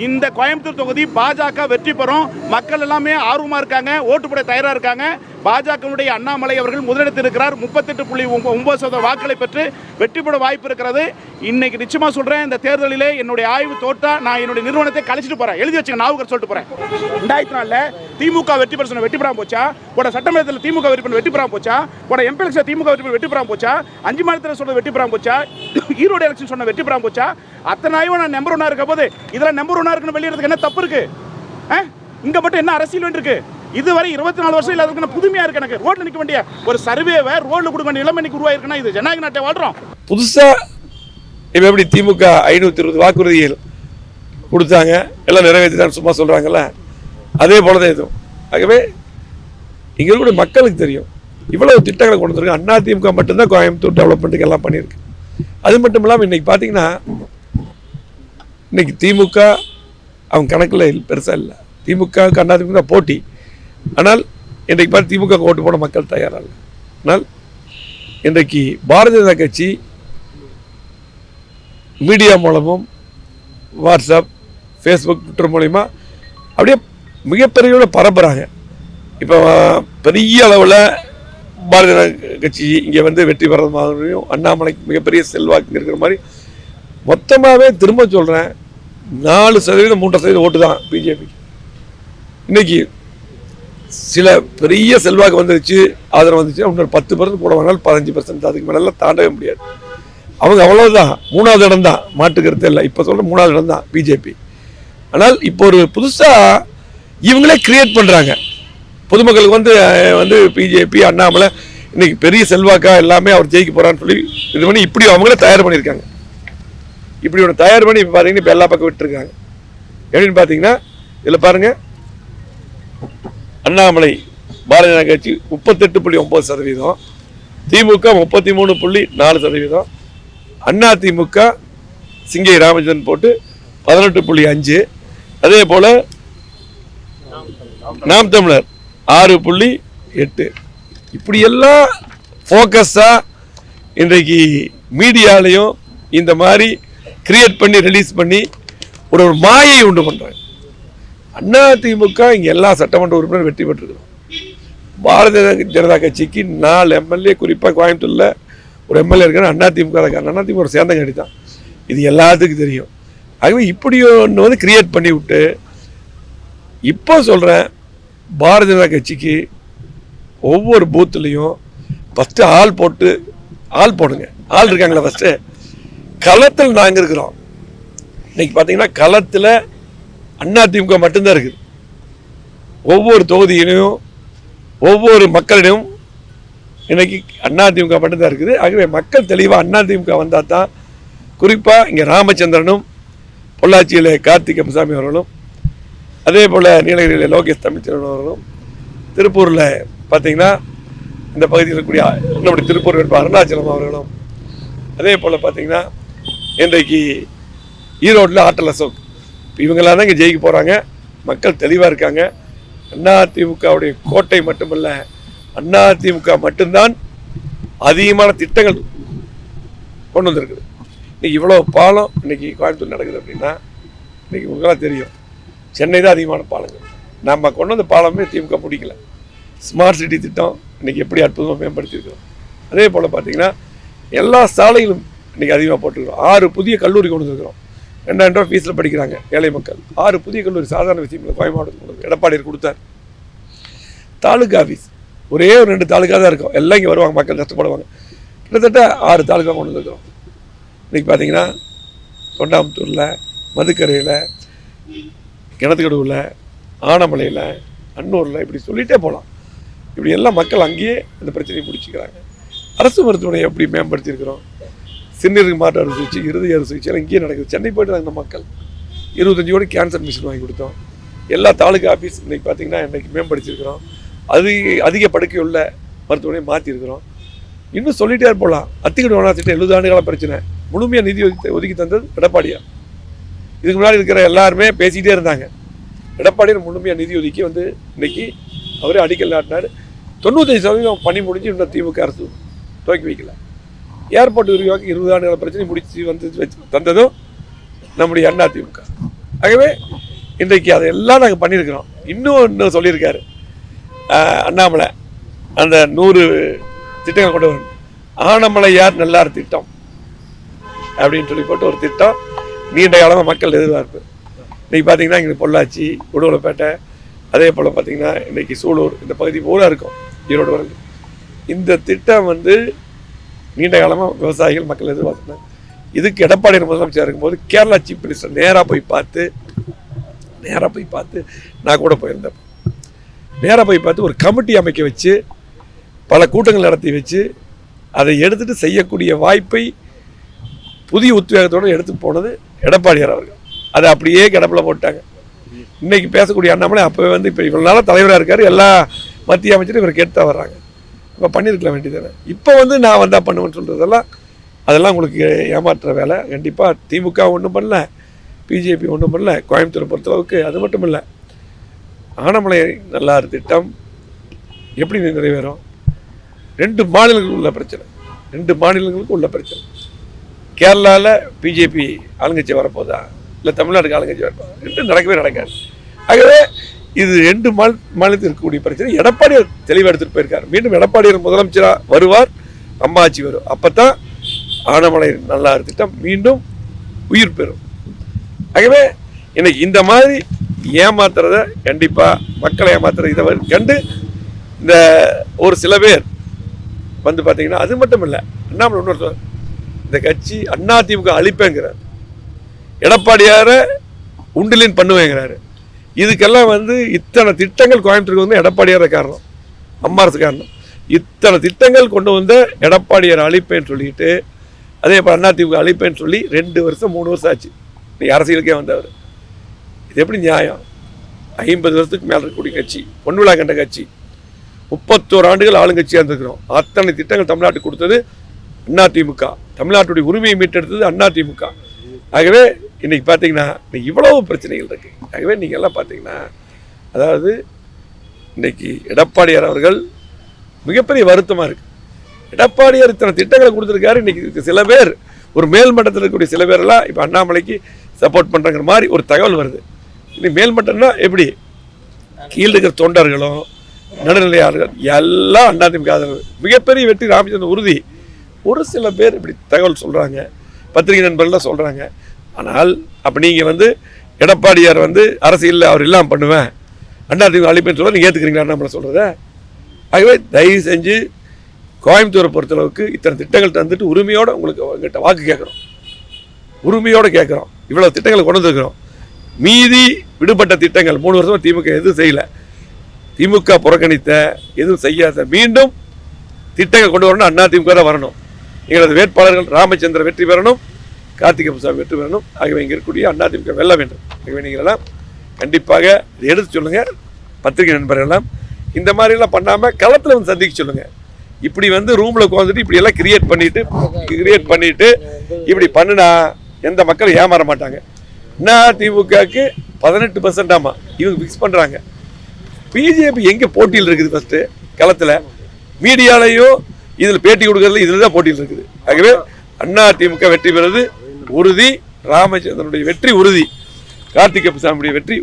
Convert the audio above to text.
இந்த கோயம்புத்தூர் தொகுதி பாஜக வெற்றி பெறும். மக்கள் எல்லாமே ஆர்வமா இருக்காங்க, ஓட்டு போட தயாரா இருக்காங்க. பாஜகவுடைய அண்ணாமலை அவர்கள் முதலிடத்தில் இருக்கிறார். 38.9% வாக்குகளை பெற்று வெற்றி பெற வாய்ப்பு இருக்கிறது. இன்னைக்கு நிச்சயமா சொல்றேன், இந்த தேர்தலிலே என்னுடைய ஆய்வு தோட்டா நான் என்னுடைய நிறுவனத்தை கழிச்சிட்டு போறேன். எழுதி வச்சுங்க, நாவுக்கர் சொல்லிட்டு போறேன். 2004 திமுக வெற்றி பெற சொன்ன வெற்றி பெறாம போச்சா? போட சட்டமன்றத்தில் திமுக வெற்றி பெறாம போச்சா? போட எம்பி எலெக்ஷன் திமுக வெற்றி பெறாம போச்சா? 5 மாநிலத்தில் சொன்ன வெற்றி பெறாம போச்சா? ஈரோடு எலெக்ஷன் சொன்ன வெற்றி பெறாம போச்சா? அத்தனை ஆய்வு நான் நம்பர் 1 இருக்க போது இதெல்லாம் நம்பர் 1 இருக்குன்னு வெளியிடறதுக்கு என்ன தப்பு இருக்கு? இங்க மட்டும் என்ன அரசியல் இருக்கு? இதுவரை 24 வருஷம் இல்லாத புதுமையா இருக்கு. எனக்கு ரோட்ல நிக்க வேண்டிய ஒரு சர்வேவை ரோட்ல கொடுக்க வேண்டிய நிலைமை உருவாயிருக்குன்னா இது ஜனநாயக நாட்டை வாழ்றோம். புதுசா இப்ப எப்படி திமுக 520 வாக்குறுதிகள் கொடுத்தாங்க, எல்லாம் நிறைவேற்றிதான் சும்மா சொல்றாங்கல்ல, அதே போலதான் இதுவும். ஆகவே இங்க இருக்கக்கூடிய மக்களுக்கு தெரியும் இவ்வளவு திட்டங்களை கொண்டு வந்திருக்கு. அண்ணா திமுக மட்டும்தான் கோயம்புத்தூர் டெவலப்மெண்ட்டுக்கு எல்லாம் பண்ணியிருக்கு. அது மட்டும் இல்லாமல் இன்னைக்கு பார்த்தீங்கன்னா இன்னைக்கு திமுக அவங்க கணக்கில் பெருசா இல்லை. திமுக அண்ணா திமுக போட்டி. ஆனால் இன்றைக்கு பார்த்து திமுக ஓட்டு போட மக்கள் தயாராக இல்லை. ஆனால் இன்றைக்கு பாரதிய ஜனதா கட்சி மீடியா மூலமும் வாட்ஸ்அப், ஃபேஸ்புக், ட்விட்டர் மூலமா அப்படியே மிகப்பெரிய பரப்புறாங்க. இப்போ பெரிய அளவில் பாரதிய ஜனதா கட்சி இங்கே வந்து வெற்றி பெறது மாதிரியும் அண்ணாமலைக்கு மிகப்பெரிய செல்வாக்கு இருக்கிற மாதிரி மொத்தமாகவே திரும்ப சொல்கிறேன், 4% 3% ஓட்டு தான் பிஜேபிக்கு. இன்னைக்கு சில பெரிய செல்வாக்கு வந்துருச்சு, ஆதரவு வந்துச்சு, இன்னொரு 10% கூட வேணாலும் 15%, அதுக்கு மேலாம் தாண்டவே முடியாது. அவங்க அவ்வளோதான், 3வது இடம் தான், மாட்டுக்கிறது இல்லை. இப்போ சொல்கிற 3வது இடம் தான் பிஜேபி. ஆனால் இப்போ ஒரு புதுசாக இவங்களே கிரியேட் பண்ணுறாங்க. பொதுமக்களுக்கு வந்து பிஜேபி அண்ணாமலை இன்னைக்கு பெரிய செல்வாக்கா எல்லாமே அவர் ஜெயிக்க போகிறான்னு சொல்லி இது பண்ணி இப்படி அவங்களே தயார் பண்ணியிருக்காங்க. இப்படி ஒன்று தயார் பண்ணி இப்போ பார்த்தீங்கன்னா இப்போ எல்லா பக்கம் விட்டுருக்காங்க. எப்படின்னு பார்த்தீங்கன்னா இதில் பாருங்கள், அண்ணாமலை பாரதிய ஜனதா கட்சி 38.9%, திமுக 33.4%, அண்ணா திமுக சிங்கை ராமச்சந்திரன் போட்டு 18.5%, அதே போல் நாம் தமிழர் 6.8%. இப்படியெல்லாம் ஃபோக்கஸாக இன்றைக்கு மீடியாலையும் இந்த மாதிரி கிரியேட் பண்ணி ரிலீஸ் பண்ணி ஒரு மாயை உண்டு பண்ணுறாங்க. அண்ணா திமுக இங்கே எல்லா சட்டமன்ற உறுப்பினரும் வெற்றி பெற்றிருக்கிறோம். பாரதிய ஜனதா கட்சிக்கு 4 எம்எல்ஏ, குறிப்பாக கோயம்புத்தூரில் ஒரு எம்எல்ஏ இருக்கிற அண்ணா திமுக இருக்காங்க. அண்ணா திமுக சேர்ந்த கட்சி தான், இது எல்லாத்துக்கும் தெரியும். ஆகவே இப்படி ஒன்று வந்து கிரியேட் பண்ணி விட்டு இப்போ சொல்கிறேன், பாரதிய ஜனதா கட்சிக்கு ஒவ்வொரு பூத்துலேயும் ஃபஸ்ட்டு ஆள் போடுங்க. ஆள் இருக்காங்களா? ஃபஸ்ட்டு களத்தில் நாங்கள் இருக்கிறோம். இன்னைக்கு பார்த்தீங்கன்னா களத்தில் அதிமுக மட்டும்தான் இருக்குது. ஒவ்வொரு தொகுதியிலையும் ஒவ்வொரு மக்களிடம் இன்னைக்கு அதிமுக மட்டும்தான் இருக்குது. ஆகவே மக்கள் தெளிவாக அதிமுக வந்தால் தான், குறிப்பாக இங்கே ராமச்சந்திரனும், பொள்ளாச்சியில் கார்த்திக் அம்சாமி அவர்களும், அதே போல் நீலகிரியில் லோகேஷ் தமிழ்ச்செல்வன் அவர்களும், திருப்பூரில் பார்த்தீங்கன்னா இந்த பகுதியில் இருக்கக்கூடிய நம்முடைய திருப்பூர் வேட்பாளர் அருணாச்சலம் அவர்களும், அதே போல் பார்த்தீங்கன்னா இன்றைக்கு ஈரோட்டில் ஆட்டல் அசோக், இவங்களாம் தான் இங்கே ஜெயிக்க போகிறாங்க. மக்கள் தெளிவாக இருக்காங்க. அதிமுகவுடைய கோட்டை மட்டுமல்ல, அதிமுக மட்டும்தான் அதிகமான திட்டங்கள் கொண்டு வந்திருக்குது. இன்னைக்கு இவ்வளோ பாலம் இன்னைக்கு கோயம்புத்தூர் நடக்குது அப்படின்னா இன்னைக்கு உங்களுக்கெல்லாம் தெரியும், சென்னை தான் அதிகமான பாலங்கள். நம்ம கொண்டு வந்த பாலமே திமுக பிடிக்கல. ஸ்மார்ட் சிட்டி திட்டம் இன்னைக்கு எப்படி அற்புதமாக மேம்படுத்தியிருக்கிறோம். அதே போல் பார்த்தீங்கன்னா எல்லா சாலைகளும் இன்றைக்கி அதிகமாக போட்டுருக்கிறோம். 6 புதிய கல்லூரி கொண்டு வந்துருக்கிறோம். 2000 ரூபா ஃபீஸில் படிக்கிறாங்க ஏழை மக்கள். 6 புதிய கல்லூரி சாதாரண விஷயம் இல்லை. கோயம்புத்தூர் மாவட்டத்தில் எடப்பாடியார் கொடுத்தார். தாலுக்கா ஆஃபீஸ் ஒரே ஒரு 2 தாலுக்கா தான் இருக்கும். எல்லாம் இங்கே வருவாங்க, மக்கள் கஷ்டப்படுவாங்க. கிட்டத்தட்ட 6 தாலுக்கா கொண்டு வந்துருக்கிறோம். இன்றைக்கி பார்த்தீங்கன்னா தொண்டாமுத்தூரில், மதுக்கரையில், கிணத்துக்கடவுல, ஆனமலையில், அன்னூரில், இப்படி சொல்லிகிட்டே போகலாம். இப்படி எல்லாம் மக்கள் அங்கேயே அந்த பிரச்சனையை முடிச்சுக்கிறாங்க. அரசு மருத்துவமனையை எப்படி மேம்படுத்தியிருக்கிறோம். சிறுநீருக்கு மாற்று அறுவை சிகிச்சை, இருதய அறுவை சிகிச்சை இங்கேயே நடக்குது. சென்னை போய்ட்டு அந்த மக்கள் 25 கோடி கேன்சர் மிஷின் வாங்கி கொடுத்தோம். எல்லா தாலுக்கா ஆஃபீஸ் இன்றைக்கி பார்த்தீங்கன்னா இன்றைக்கி மேம்படுத்தியிருக்கிறோம். அதிக படுக்கை உள்ள மருத்துவமனையை மாற்றிருக்கிறோம். இன்னும் சொல்லிகிட்டே போகலாம். அத்திக்கடை வனாசிட்டு 70 ஆண்டுகால பிரச்சனை முழுமையாக நிதி ஒதுக்கி தந்தது எடப்பாடியார். இதுக்கு முன்னாடி இருக்கிற எல்லாருமே பேசிகிட்டே இருந்தாங்க. எடப்பாடியார் முழுமையாக நிதி ஒதுக்கி வந்து இன்னைக்கு அவரே அடிக்கல் நாட்டினார். 95% பணி முடிஞ்சு இன்னும் திமுக அரசு துவக்கி வைக்கல. ஏர்போர்ட் விரிவாக்கி 20 ஆண்டுகால பிரச்சனை முடிச்சு வந்து தந்ததும் நம்முடைய அதிமுக. ஆகவே இன்றைக்கு அதையெல்லாம் நாங்கள் பண்ணியிருக்கிறோம். இன்னும் சொல்லியிருக்காரு அண்ணாமலை, அந்த 100 திட்டங்கள் கொண்டு வரணும். ஆனமலையார் நல்லார் திட்டம் அப்படின்னு சொல்லி போட்டு ஒரு திட்டம் நீண்ட காலமாக மக்கள் எதிர்பார்ப்பு. இன்றைக்கி பார்த்தீங்கன்னா இங்கே பொள்ளாச்சி, உடுமலைப்பேட்டை, அதே போல் பார்த்தீங்கன்னா இன்றைக்கி சூலூர், இந்த பகுதி பூரா இருக்கும், ஈரோடு வரைக்கும். இந்த திட்டம் நீண்ட காலமாக விவசாயிகள் மக்கள் எதிர்பார்த்துனாங்க. இதுக்கு எடப்பாடி முதலமைச்சர் இருக்கும்போது கேரளா சீஃப் மினிஸ்டர் நேராக போய் பார்த்து நான் கூட போயிருந்தேன். நேராக போய் பார்த்து ஒரு கமிட்டி அமைக்க வச்சு பல கூட்டங்கள் நடத்தி வச்சு அதை எடுத்துகிட்டு செய்யக்கூடிய வாய்ப்பை புதிய உத்வேகத்தோடு எடுத்து போனது எடப்பாடியார் அவர்கள். அதை அப்படியே கிடப்பில் போட்டாங்க. இன்றைக்கி பேசக்கூடிய அண்ணாமலை அப்போவே இப்போ இவ்வளோ நாளாக தலைவராக இருக்கார், எல்லா மத்திய அமைச்சரும் இவருக்கு எடுத்து வர்றாங்க. இப்போ பண்ணியிருக்கலாம் வேண்டியதானே. இப்போ நான் வந்தால் பண்ணுவேன்னு சொல்கிறதெல்லாம் அதெல்லாம் உங்களுக்கு ஏமாற்றுற வேலை. கண்டிப்பாக திமுக ஒன்றும் பண்ணல, பிஜேபி ஒன்றும் பண்ணல. கோயம்புத்தூரை பொறுத்தளவுக்கு அது மட்டும் இல்லை, ஆனமலை நல்லார் திட்டம் எப்படி நிறைவேறும்? 2 மாநிலங்களுக்கு உள்ள பிரச்சனை. கேரளாவில் பிஜேபி ஆளுங்கட்சி வரப்போதா, இல்லை தமிழ்நாட்டுக்கு ஆளுங்கட்சி வரப்போதா? 2 நடக்காது. ஆகவே இது 2 மாநிலத்தில் இருக்கக்கூடிய பிரச்சனை. எடப்பாடியார் தெளிவாக எடுத்துகிட்டு போயிருக்கார். மீண்டும் எடப்பாடியார் முதலமைச்சராக வருவார், அம்மா ஆட்சி வரும். அப்போ தான் ஆனமலை நல்லார் திட்டம் மீண்டும் உயிர் பெறும். ஆகவே இன்னைக்கு இந்த மாதிரி ஏமாத்துறத கண்டிப்பாக மக்களை ஏமாத்துற இதை கண்டு இந்த ஒரு சில பேர் பார்த்தீங்கன்னா, அது மட்டும் இல்லை, அண்ணாமலை இன்னொரு இந்த கட்சி அதிமுக அழிப்பேங்கிறார், எடப்பாடியாரை உண்டிலின் பண்ணுவேங்கிறாரு. இதுக்கெல்லாம் இத்தனை திட்டங்கள் கோயம்புத்தூருக்கு எடப்பாடியார காரணம், அம்மா அரசு காரணம். இத்தனை திட்டங்கள் கொண்டு வந்த எடப்பாடியார் அழிப்பேன்னு சொல்லிட்டு, அதே போல் அதிமுக அழிப்பேன்னு சொல்லி 2 வருஷம் 3 வருஷம் ஆச்சு நீ அரசியலுக்கே வந்தவர். இது எப்படி நியாயம்? 50 வருஷத்துக்கு மேலே இருக்கக்கூடிய கட்சி, பொன்விழா கண்ட கட்சி, 31 ஆண்டுகள் ஆளுங்கட்சியாக இருந்திருக்கிறோம். அத்தனை திட்டங்கள் தமிழ்நாட்டுக்கு கொடுத்தது அதிமுக, தமிழ்நாட்டுடைய உரிமையை மீட்டெடுத்தது அதிமுக. ஆகவே இன்னைக்கு பார்த்தீங்கன்னா இவ்வளவு பிரச்சனைகள் இருக்கு. ஆகவே நீங்கள் எல்லாம் பார்த்தீங்கன்னா, அதாவது இன்னைக்கு எடப்பாடியார் அவர்கள் மிகப்பெரிய வருத்தமாக இருக்கு. எடப்பாடியார் இத்தனை திட்டங்களை கொடுத்துருக்காரு. இன்னைக்கு சில பேர், ஒரு மேல்மட்டத்தில் இருக்கக்கூடிய சில பேரெல்லாம் இப்போ அண்ணாமலைக்கு சப்போர்ட் பண்ணுறங்கிற மாதிரி ஒரு தகவல் வருது. இன்னைக்கு மேல்மட்டம்னா எப்படி? கீழே இருக்கிற தொண்டர்களும் நடுநிலையாளர்கள் எல்லாம் அதிமுக ஆதரவு. மிகப்பெரிய வெற்றி ராமச்சந்திரன் உறுதி. ஒரு சில பேர் இப்படி தகவல் சொல்கிறாங்க, பத்திரிகை நண்பர்கள்லாம் சொல்கிறாங்க. ஆனால் அப்போ நீங்கள் எடப்பாடியார் அரசியலில் அவர் இல்லாமல் பண்ணுவேன், அதிமுக அழிப்பேன்னு சொல்ல நீங்கள் ஏற்றுக்கிறீங்களா நம்மளை சொல்கிறத? ஆகவே தயவு செஞ்சு கோயம்புத்தூரை பொறுத்தளவுக்கு இத்தனை திட்டங்கள் தந்துட்டு உரிமையோடு உங்களுக்கு உங்கள்கிட்ட வாக்கு கேட்குறோம், உரிமையோடு கேட்குறோம். இவ்வளோ திட்டங்களை கொண்டு வந்துருக்கிறோம். மீதி விடுபட்ட திட்டங்கள் 3 வருஷமாக திமுக எதுவும் செய்யலை, திமுக புறக்கணித்த எதுவும் செய்யாத மீண்டும் திட்டங்கள் கொண்டு வரணும். அதிமுக தான் வரணும். எங்களது வேட்பாளர்கள் ராமச்சந்திரன் வெற்றி பெறணும், கார்த்திகை சாமி வெற்றி பெறணும். ஆகவே இங்கே இருக்கக்கூடிய அதிமுக வெல்ல வேண்டும். ஆகவே நீங்களெல்லாம் கண்டிப்பாக இதை எடுத்து சொல்லுங்கள். பத்திரிகை நண்பர்களெல்லாம் இந்த மாதிரிலாம் பண்ணாமல் களத்தில் சந்திக்க சொல்லுங்கள். இப்படி ரூமில் உட்காந்துட்டு இப்படியெல்லாம் கிரியேட் பண்ணிட்டு இப்படி பண்ணுனா எந்த மக்களும் ஏமாற மாட்டாங்க. அதிமுகவுக்கு 18% இவங்க ஃபிக்ஸ் பண்ணுறாங்க. பிஜேபி எங்கே போட்டியில் இருக்குது? ஃபஸ்ட்டு களத்தில் மீடியாலையும் இதில் பேட்டி கொடுக்கறதுல இதில் தான் போட்டியில் இருக்குது. ஆகவே அதிமுக வெற்றி பெறுவது உறுதி. ராமச்சந்திரனுடைய வெற்றி உறுதி. கார்த்திகை சாமியுடைய வெற்றி